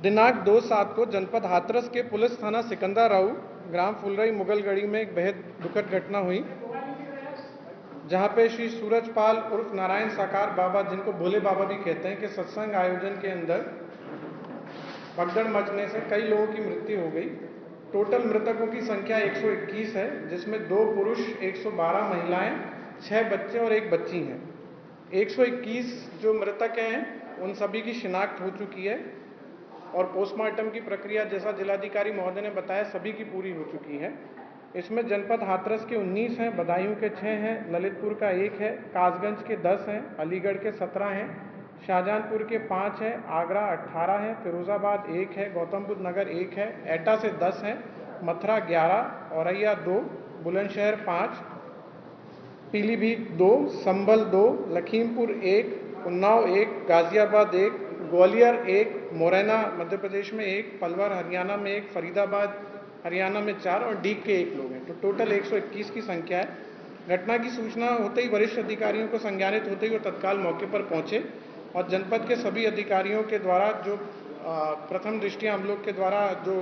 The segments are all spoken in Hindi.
दिनांक 2/7 को जनपद हाथरस के पुलिस थाना सिकंदराऊ ग्राम फुलरई मुगलगढ़ी में एक बेहद दुखद घटना हुई, जहां पे श्री सूरजपाल उर्फ नारायण साकार बाबा, जिनको भोले बाबा भी कहते हैं, के सत्संग आयोजन के अंदर भगदड़ मचने से कई लोगों की मृत्यु हो गई। टोटल मृतकों की संख्या 121 है, जिसमें 2 पुरुष, 112 महिलाएं, 6 बच्चे और 1 बच्ची हैं। 121 जो मृतक हैं उन सभी की शिनाख्त हो चुकी है और पोस्टमार्टम की प्रक्रिया, जैसा जिलाधिकारी महोदय ने बताया, सभी की पूरी हो चुकी है। इसमें जनपद हाथरस के 19 हैं, बदायूं के 6 हैं, ललितपुर का 1 है, कासगंज के 10 हैं, अलीगढ़ के 17 हैं, शाहजहांपुर के 5 हैं, आगरा 18 हैं, फिरोजाबाद 1 है, गौतम बुद्ध नगर 1 है, एटा से 10 हैं, मथुरा 11, औरैया 2, बुलंदशहर 5, पीलीभीत 2, संभल 2, लखीमपुर 1, उन्नाव 1, गाजियाबाद 1, ग्वालियर 1, मुरैना मध्य प्रदेश में 1, पलवल हरियाणा में 1, फरीदाबाद हरियाणा में 4 और डीग के 1 लोग हैं। तो टोटल 121 की संख्या है। घटना की सूचना होते ही वरिष्ठ अधिकारियों को संज्ञानित होते ही वो तत्काल मौके पर पहुंचे और जनपद के सभी अधिकारियों के द्वारा जो प्रथम दृष्टया हम लोग के द्वारा जो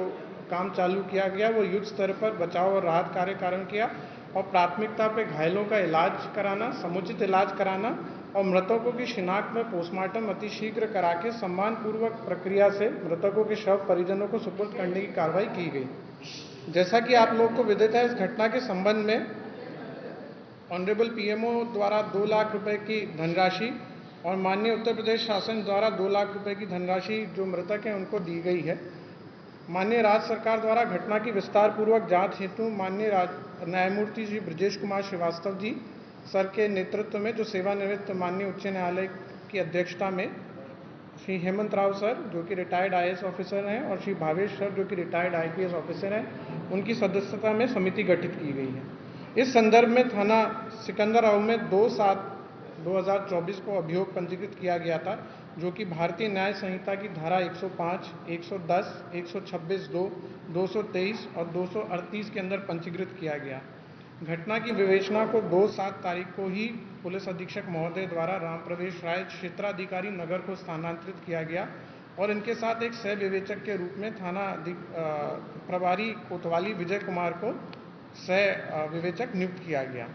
काम चालू किया गया वो युद्ध स्तर पर बचाव और राहत कार्य किया और प्राथमिकता पे घायलों का इलाज कराना, समुचित इलाज कराना और मृतकों की शिनाख्त में पोस्टमार्टम अतिशीघ्र करा के सम्मानपूर्वक प्रक्रिया से मृतकों के शव परिजनों को सुपुर्द करने की कार्रवाई की गई। जैसा कि आप लोग को विदित है, इस घटना के संबंध में ऑनरेबल पीएमओ द्वारा 2 लाख रुपए की धनराशि और माननीय उत्तर प्रदेश शासन द्वारा 2 लाख रुपए की धनराशि जो मृतक हैं उनको दी गई है। माननीय राज्य सरकार द्वारा घटना की विस्तार पूर्वक जांच हेतु माननीय न्यायमूर्ति श्री ब्रजेश कुमार श्रीवास्तव जी सर के नेतृत्व में, जो सेवानिवृत्त माननीय उच्च न्यायालय की अध्यक्षता में, श्री हेमंत राव सर जो कि रिटायर्ड आईएएस ऑफिसर हैं और श्री भावेश सर जो कि रिटायर्ड आईपीएस ऑफिसर हैं, उनकी सदस्यता में समिति गठित की गई है। इस संदर्भ में थाना सिकंदराऊ में 2/7/2024 को अभियोग पंजीकृत किया गया था, जो कि भारतीय न्याय संहिता की धारा 105, 110, 126(2), 223 और 238 के अंदर पंजीकृत किया गया। घटना की विवेचना को 2/7 तारीख को ही पुलिस अधीक्षक महोदय द्वारा राम प्रवेश राय क्षेत्राधिकारी नगर को स्थानांतरित किया गया और इनके साथ एक सह विवेचक के रूप में थाना प्रभारी कोतवाली विजय कुमार को सह विवेचक नियुक्त किया गया।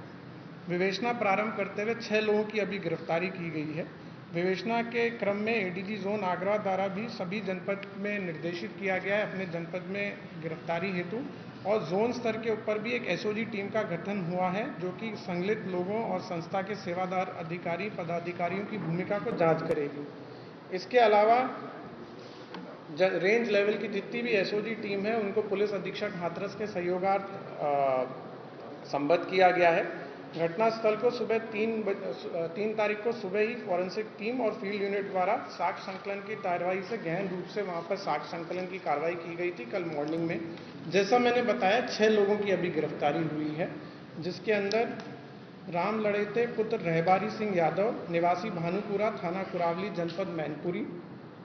विवेचना प्रारंभ करते हुए 6 लोगों की अभी गिरफ्तारी की गई है। विवेचना के क्रम में एडीजी जोन आगरा द्वारा भी सभी जनपद में निर्देशित किया गया है अपने जनपद में गिरफ्तारी हेतु, और जोन स्तर के ऊपर भी एक एसओजी टीम का गठन हुआ है, जो कि संलिप्त लोगों और संस्था के सेवादार अधिकारी पदाधिकारियों की भूमिका को जांच करेगी। इसके अलावा रेंज लेवल की जितनी भी एसओजी टीम है उनको पुलिस अधीक्षक हाथरस के सहयोगार्थ संबद्ध किया गया है। घटनास्थल को सुबह 3 तारीख को सुबह ही फॉरेंसिक टीम और फील्ड यूनिट द्वारा साक्ष्य संकलन की कार्रवाई से गहन रूप से वहां पर साक्ष्य संकलन की कार्रवाई की गई थी कल मॉर्निंग में। जैसा मैंने बताया, 6 लोगों की अभी गिरफ्तारी हुई है, जिसके अंदर राम लड़ेते पुत्र रहबारी सिंह यादव निवासी भानुपुरा थाना कुरावली जनपद मैनपुरी,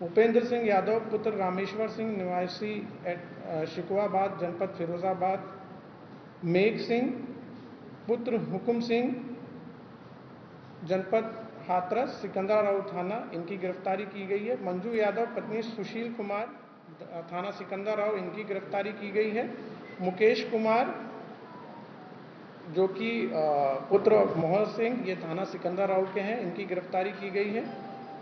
उपेंद्र सिंह यादव पुत्र रामेश्वर सिंह निवासी शिकवाबाद जनपद फिरोजाबाद, मेघ सिंह पुत्र हुकुम सिंह जनपद हाथरस सिकंदराऊ थाना, इनकी गिरफ्तारी की गई है। मंजू यादव पत्नी सुशील कुमार थाना सिकंदराऊ, इनकी गिरफ्तारी की गई है। मुकेश कुमार जो कि पुत्र मोहन सिंह, ये थाना सिकंदराऊ के हैं, इनकी गिरफ्तारी की गई है।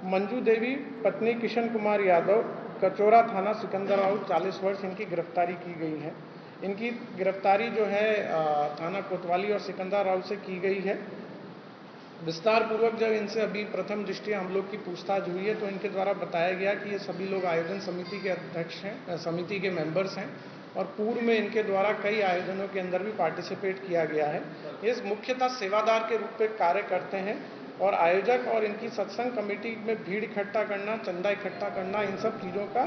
मंजू देवी पत्नी किशन कुमार यादव कचौरा थाना सिकंदराऊ 40 वर्ष, इनकी गिरफ्तारी की गई है। इनकी गिरफ्तारी जो है थाना कोतवाली और सिकंदराऊ से की गई है। विस्तार पूर्वक जब इनसे अभी प्रथम दृष्टया हम लोग की पूछताछ हुई है तो इनके द्वारा बताया गया कि ये सभी लोग आयोजन समिति के अध्यक्ष हैं, समिति के मेंबर्स हैं और पूर्व में इनके द्वारा कई आयोजनों के अंदर भी पार्टिसिपेट किया गया है। ये मुख्यतः सेवादार के रूप में कार्य करते हैं और आयोजक और इनकी सत्संग कमेटी में भीड़ इकट्ठा करना, चंदा इकट्ठा करना, इन सब चीज़ों का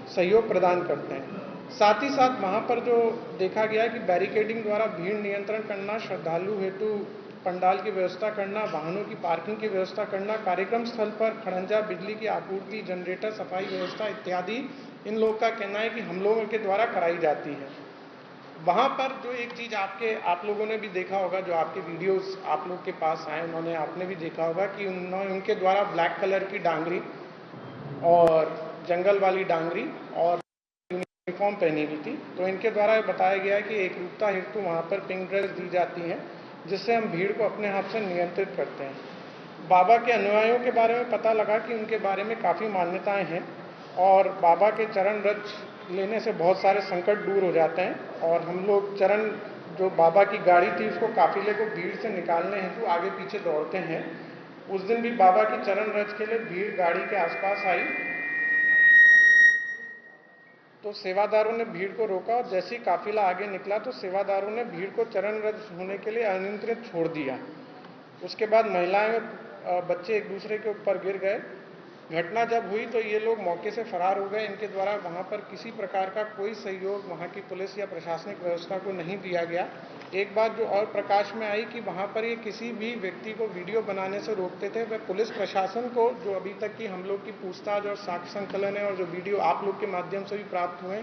सहयोग प्रदान करते हैं। साथ ही साथ वहाँ पर जो देखा गया है कि बैरिकेडिंग द्वारा भीड़ नियंत्रण करना, श्रद्धालु हेतु पंडाल की व्यवस्था करना, वाहनों की पार्किंग की व्यवस्था करना, कार्यक्रम स्थल पर खड़ंजा, बिजली की आपूर्ति, जनरेटर, सफाई व्यवस्था इत्यादि इन लोगों का कहना है कि हम लोगों के द्वारा कराई जाती है। वहाँ पर जो एक चीज़ आप लोगों ने भी देखा होगा, जो आपके वीडियोस आप लोग के पास आए, आपने भी देखा होगा कि उनके द्वारा ब्लैक कलर की डांगरी और जंगल वाली डांगरी और यूनिफॉर्म पहनी हुई थी। तो इनके द्वारा बताया गया कि एकरूपता हेतु वहाँ पर पिंक ड्रेस दी जाती हैं, जिससे हम भीड़ को अपने हाथ से नियंत्रित करते हैं। बाबा के अनुयायियों के बारे में पता लगा कि उनके बारे में काफ़ी मान्यताएं हैं और बाबा के चरण रज लेने से बहुत सारे संकट दूर हो जाते हैं। और हम लोग चरण जो बाबा की गाड़ी थी उसको काफिले को भीड़ से निकालने हेतु आगे पीछे दौड़ते हैं। उस दिन भी बाबा की चरण रज के लिए भीड़ गाड़ी के आसपास आई तो सेवादारों ने भीड़ को रोका और जैसे ही काफिला आगे निकला तो सेवादारों ने भीड़ को चरण रज होने के लिए अनियंत्रित छोड़ दिया। उसके बाद महिलाएं और बच्चे एक दूसरे के ऊपर गिर गए। घटना जब हुई तो ये लोग मौके से फरार हो गए। इनके द्वारा वहां पर किसी प्रकार का कोई सहयोग वहां की पुलिस या प्रशासनिक व्यवस्था को नहीं दिया गया। एक बात जो और प्रकाश में आई कि वहां पर ये किसी भी व्यक्ति को वीडियो बनाने से रोकते थे। वह पुलिस प्रशासन को, जो अभी तक की हम लोग की पूछताछ और साक्ष्य संकलन है और जो वीडियो आप लोग के माध्यम से भी प्राप्त हुए,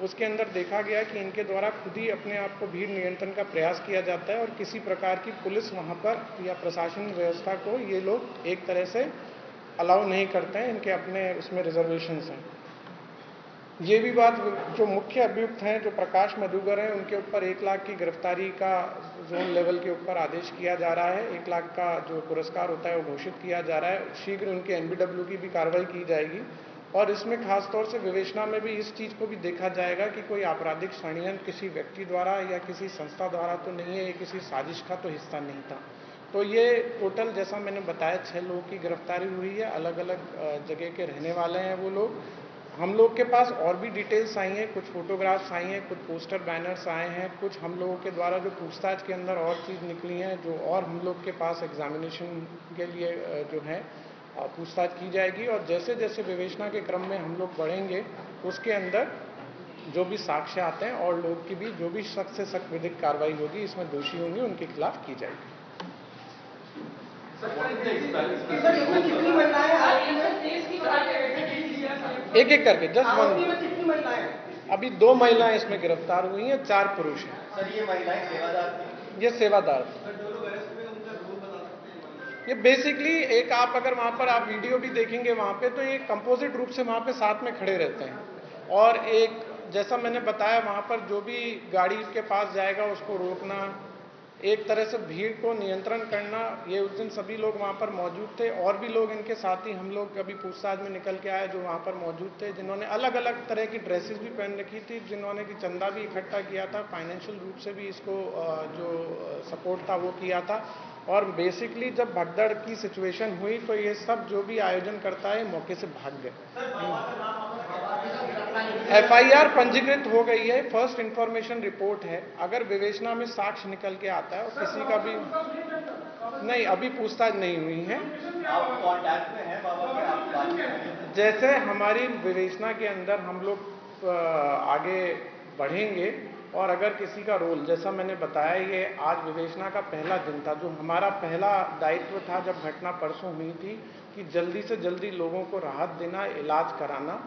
उसके अंदर देखा गया कि इनके द्वारा खुद ही अपने आप को भीड़ नियंत्रण का प्रयास किया जाता है और किसी प्रकार की पुलिस वहां पर या प्रशासनिक व्यवस्था को ये लोग एक तरह से अलाउ नहीं करते हैं। इनके अपने उसमें रिजर्वेशंस हैं। ये भी बात, जो मुख्य अभियुक्त हैं जो प्रकाश मधुकर हैं, उनके ऊपर 1 लाख की गिरफ्तारी का जोन लेवल के ऊपर आदेश किया जा रहा है। 1 लाख का जो पुरस्कार होता है वो घोषित किया जा रहा है। शीघ्र उनके एनबीडब्ल्यू की भी कार्रवाई की जाएगी और इसमें खासतौर से विवेचना में भी इस चीज को भी देखा जाएगा कि कोई आपराधिक षड्यंत्र किसी व्यक्ति द्वारा या किसी संस्था द्वारा तो नहीं है, ये किसी साजिश का तो हिस्सा नहीं था। तो ये टोटल, जैसा मैंने बताया, 6 लोगों की गिरफ्तारी हुई है। अलग अलग जगह के रहने वाले हैं वो लोग। हम लोग के पास और भी डिटेल्स आई हैं, कुछ फोटोग्राफ्स आई हैं, कुछ पोस्टर बैनर्स आए हैं, कुछ हम लोगों के द्वारा जो पूछताछ के अंदर और चीज़ निकली हैं जो और हम लोग के पास एग्जामिनेशन के लिए जो है पूछताछ की जाएगी। और जैसे जैसे विवेचना के क्रम में हम लोग बढ़ेंगे उसके अंदर जो भी साक्ष्य आते हैं और लोग की भी जो भी सख्त से सख्त विधिक कार्रवाई होगी, इसमें दोषी होंगे, उनके खिलाफ की जाएगी। एक एक करके जस्ट वन। अभी 2 महिलाएं इसमें गिरफ्तार हुई हैं, 4 पुरुष हैं। सर, ये महिलाएं सेवादार थी? ये सेवादार थी। ये बेसिकली एक, आप अगर वहां पर आप वीडियो भी देखेंगे वहां पे, तो ये कंपोजिट रूप से वहां पे साथ में खड़े रहते हैं। और एक, जैसा मैंने बताया, वहां पर जो भी गाड़ी के पास जाएगा उसको रोकना, एक तरह से भीड़ को नियंत्रण करना। ये उस दिन सभी लोग वहां पर मौजूद थे और भी लोग इनके साथी हम लोग अभी पूछताछ में निकल के आए जो वहां पर मौजूद थे, जिन्होंने अलग अलग तरह की ड्रेसेस भी पहन रखी थी, जिन्होंने कि चंदा भी इकट्ठा किया था, फाइनेंशियल रूप से भी इसको जो सपोर्ट था वो किया था। और बेसिकली जब भगदड़ की सिचुएशन हुई तो ये सब जो भी आयोजन करता है मौके से भाग गए। एफआईआर पंजीकृत हो गई है, फर्स्ट इंफॉर्मेशन रिपोर्ट है। अगर विवेचना में साक्ष्य निकल के आता है और किसी का भी नहीं, अभी पूछताछ नहीं हुई है। आप कांटेक्ट में हैं बाबा के? आप बात कर रहे हैं? जैसे हमारी विवेचना के अंदर हम लोग आगे बढ़ेंगे और अगर किसी का रोल, जैसा मैंने बताया, ये आज विवेचना का पहला दिन था। जो हमारा पहला दायित्व था जब घटना परसों हुई थी कि जल्दी से जल्दी लोगों को राहत देना, इलाज कराना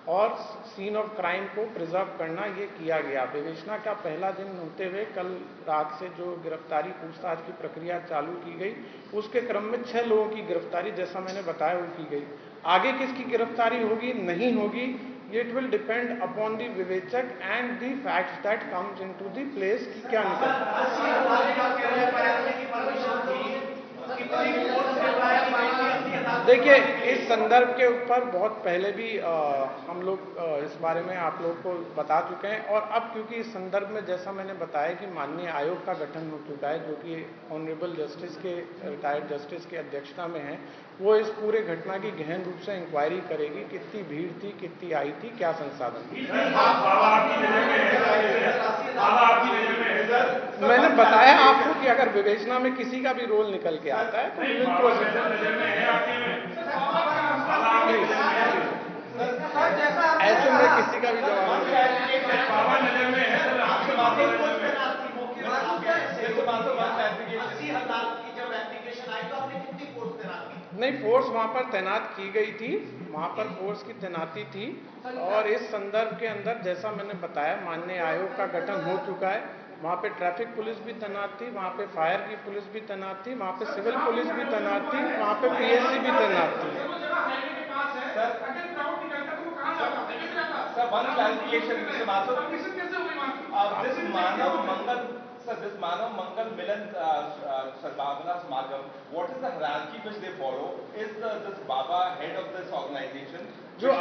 और सीन ऑफ क्राइम को प्रिजर्व करना, ये किया गया। विवेचना का पहला दिन होते हुए कल रात से जो गिरफ्तारी पूछताछ की प्रक्रिया चालू की गई, उसके क्रम में 6 लोगों की गिरफ्तारी, जैसा मैंने बताया, वो की गई। आगे किसकी गिरफ्तारी होगी नहीं होगी, it will depend upon the विवेचक and the facts that comes into the place कि क्या निकलता है। देखिए, इस संदर्भ के ऊपर बहुत पहले भी हम लोग इस बारे में आप लोग को बता चुके हैं। और अब क्योंकि इस संदर्भ में, जैसा मैंने बताया, कि माननीय आयोग का गठन हो चुका है जो कि ऑनरेबल जस्टिस के, रिटायर्ड जस्टिस की अध्यक्षता में है, वो इस पूरे घटना की गहन रूप से इंक्वायरी करेगी। कितनी भीड़ थी, कितनी आई थी, क्या संसाधन थी। मैंने बताया आपको कि अगर विवेचना में किसी का भी रोल निकल के आता है तो ऐसे में किसी का भी जवाब नहीं। फोर्स वहां पर तैनात की गई थी, वहां पर फोर्स की तैनाती थी। और इस संदर्भ के अंदर, जैसा मैंने बताया, माननीय आयोग का गठन हो चुका है। वहां पे ट्रैफिक पुलिस भी तैनात थी, वहां पे फायर की पुलिस भी तैनात थी, वहां पे सिविल पुलिस भी तैनात थी, वहां पे पीएससी भी तैनात थी। one clarification, Mr. Mathur. This Manav Mangal, sir, this Manav Mangal Milan Sadbhavana Samagam, what is the hierarchy which they follow? Is this Baba head of this organization? जो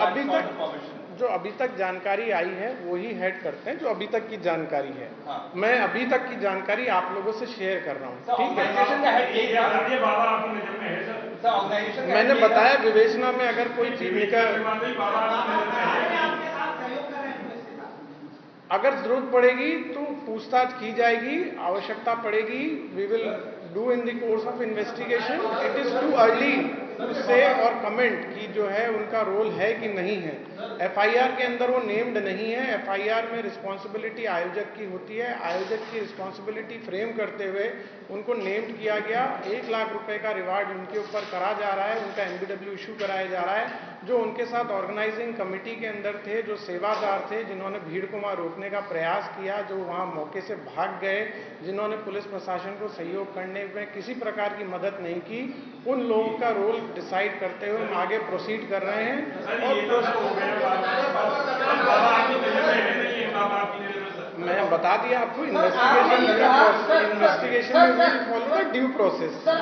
अभी तक जानकारी आई है वही हेड करते हैं, जो अभी तक की जानकारी है। हाँ। मैं अभी तक की जानकारी आप लोगों से शेयर कर रहा हूँ, ठीक है। मैंने बताया विवेचना में अगर कोई चीज निकल, अगर जरूरत पड़ेगी तो पूछताछ की जाएगी, आवश्यकता पड़ेगी, we will do in the course of investigation. It is too early to say और कमेंट कि जो है उनका रोल है कि नहीं है। एफआईआर के अंदर वो नेम्ड नहीं है। एफआईआर में रिस्पॉन्सिबिलिटी आयोजक की होती है। आयोजक की रिस्पॉन्सिबिलिटी फ्रेम करते हुए उनको नेम्ड किया गया। 1 लाख रुपए का रिवार्ड उनके ऊपर करा जा रहा है, उनका एमबीडब्ल्यू इशू कराया जा रहा है। जो उनके साथ ऑर्गेनाइजिंग कमेटी के अंदर थे, जो सेवादार थे, जिन्होंने भीड़ को वहां रोकने का प्रयास किया, जो वहां मौके से भाग गए, जिन्होंने पुलिस प्रशासन को सहयोग करने में किसी प्रकार की मदद नहीं की, उन लोगों का रोल डिसाइड करते हुए हम आगे प्रोसीड कर रहे हैं। मैं बता दिया आपको, इन्वेस्टिगेशन में follow the due process. Sir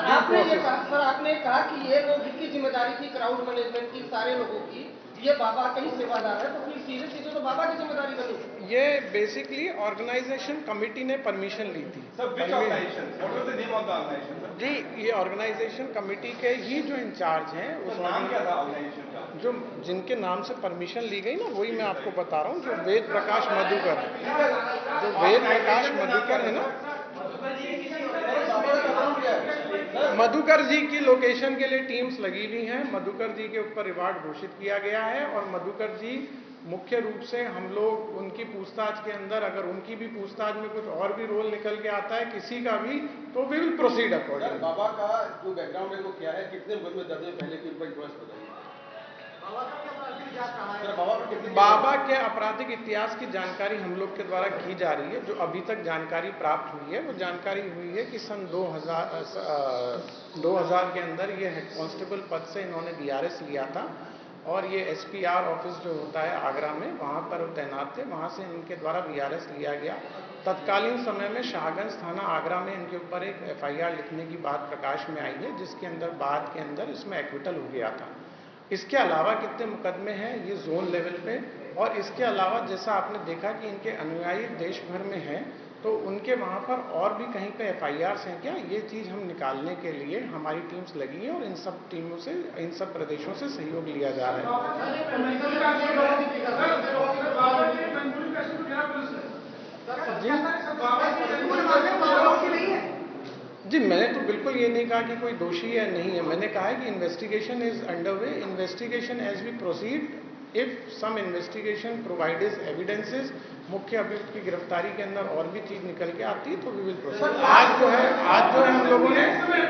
आपने कहा कि ये लोग की जिम्मेदारी थी क्राउड मैनेजमेंट की, सारे लोगों की, ये बाबा का ही सेवादार है, तो फिर सीधे सीधे तो बाबा की जिम्मेदारी बनी। ये बेसिकली ऑर्गेनाइजेशन कमिटी ने परमिशन ली थी। जी, ये ऑर्गेनाइजेशन कमिटी के ही जो इंचार्ज हैं, उस नाम क्या था ऑर्गेनाइजेशन का? जो जिनके नाम से परमिशन ली गई ना, वही मैं आपको बता रहा हूँ। जो वेद प्रकाश मधुकर है ना, मधुकर जी की लोकेशन के लिए टीम्स लगी हुई हैं। मधुकर जी के ऊपर रिवार्ड घोषित किया गया है और मधुकर जी मुख्य रूप से हम लोग उनकी पूछताछ के अंदर, अगर उनकी भी पूछताछ में कुछ और भी रोल निकल के आता है किसी का भी, तो वी विल प्रोसीड अकॉर्डिंग। बाबा का जो बैकग्राउंड है वो क्या है, कितने मुकदमे दर्ज है पहले की बताइए। बाबा के आपराधिक इतिहास की जानकारी हम लोग के द्वारा की जा रही है। जो अभी तक जानकारी प्राप्त हुई है वो जानकारी हुई है कि सन 2000 के अंदर ये हेड कांस्टेबल पद से इन्होंने बीआरएस लिया था और ये एसपीआर ऑफिस जो होता है आगरा में, वहाँ पर तैनात थे। वहाँ से इनके द्वारा बीआरएस लिया गया। तत्कालीन समय में शाहगंज थाना आगरा में इनके ऊपर एक एफआईआर लिखने की बात प्रकाश में आई है, जिसके अंदर बाद के अंदर इसमें एक्विटल हो गया था। इसके अलावा कितने मुकदमे हैं ये जोन लेवल पे, और इसके अलावा जैसा आपने देखा कि इनके अनुयायी देश भर में हैं, तो उनके वहाँ पर और भी कहीं पे एफआईआर्स हैं क्या, ये चीज़ हम निकालने के लिए हमारी टीम्स लगी हैं और इन सब टीमों से, इन सब प्रदेशों से सहयोग लिया जा रहा है। जी, मैंने तो बिल्कुल ये नहीं कहा कि कोई दोषी है नहीं है। मैंने कहा है कि investigation is underway. Investigation as we proceed, if some investigation provides evidences, मुख्य अभियुक्त की गिरफ्तारी के अंदर और भी चीज निकल के आती है तो वी विल प्रोसीड। आज जो है हम लोगों ने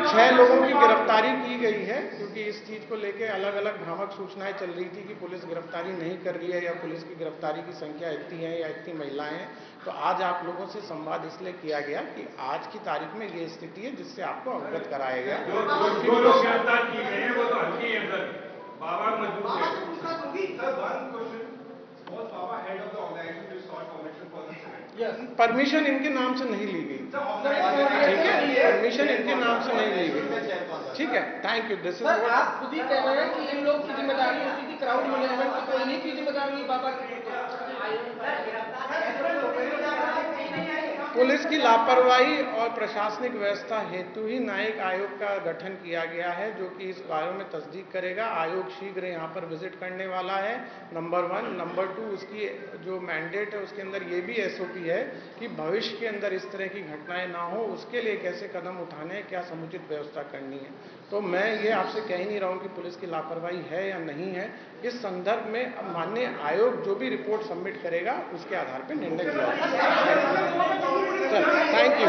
6 लोगों की गिरफ्तारी की गई है, क्योंकि इस चीज को लेके अलग अलग भ्रामक सूचनाएं चल रही थी कि पुलिस गिरफ्तारी नहीं कर रही है या पुलिस की गिरफ्तारी की संख्या इतनी है या इतनी महिलाएं हैं। तो आज आप लोगों से संवाद इसलिए किया गया कि आज की तारीख में ये स्थिति है, जिससे आपको अवगत कराया गया। जो लोग गिरफ्तार किए गए हैं वो तो हल्की है सर, बाबा मजबूत है। परमिशन इनके नाम से नहीं ली गई, ठीक है, परमिशन इनके नाम से नहीं ली गई, ठीक है। Thank you. दिस इज आप खुद ही कह रहे हैं कि इन लोग की जिम्मेदारी होती थी क्राउड मैनेजमेंट की, तो इन्हीं की जिम्मेदारी हुई बाबा की। पुलिस की लापरवाही और प्रशासनिक व्यवस्था हेतु ही न्यायिक आयोग का गठन किया गया है, जो कि इस बारे में तस्दीक करेगा। आयोग शीघ्र यहाँ पर विजिट करने वाला है, नंबर 1। नंबर 2, उसकी जो मैंडेट है उसके अंदर ये भी एसओपी है कि भविष्य के अंदर इस तरह की घटनाएं ना हो, उसके लिए कैसे कदम उठाने, क्या समुचित व्यवस्था करनी है। तो मैं ये आपसे कह ही नहीं रहा हूँ कि पुलिस की लापरवाही है या नहीं है। इस संदर्भ में माननीय आयोग जो भी रिपोर्ट सबमिट करेगा उसके आधार पर निर्णय लिया जाएगा। Thank you.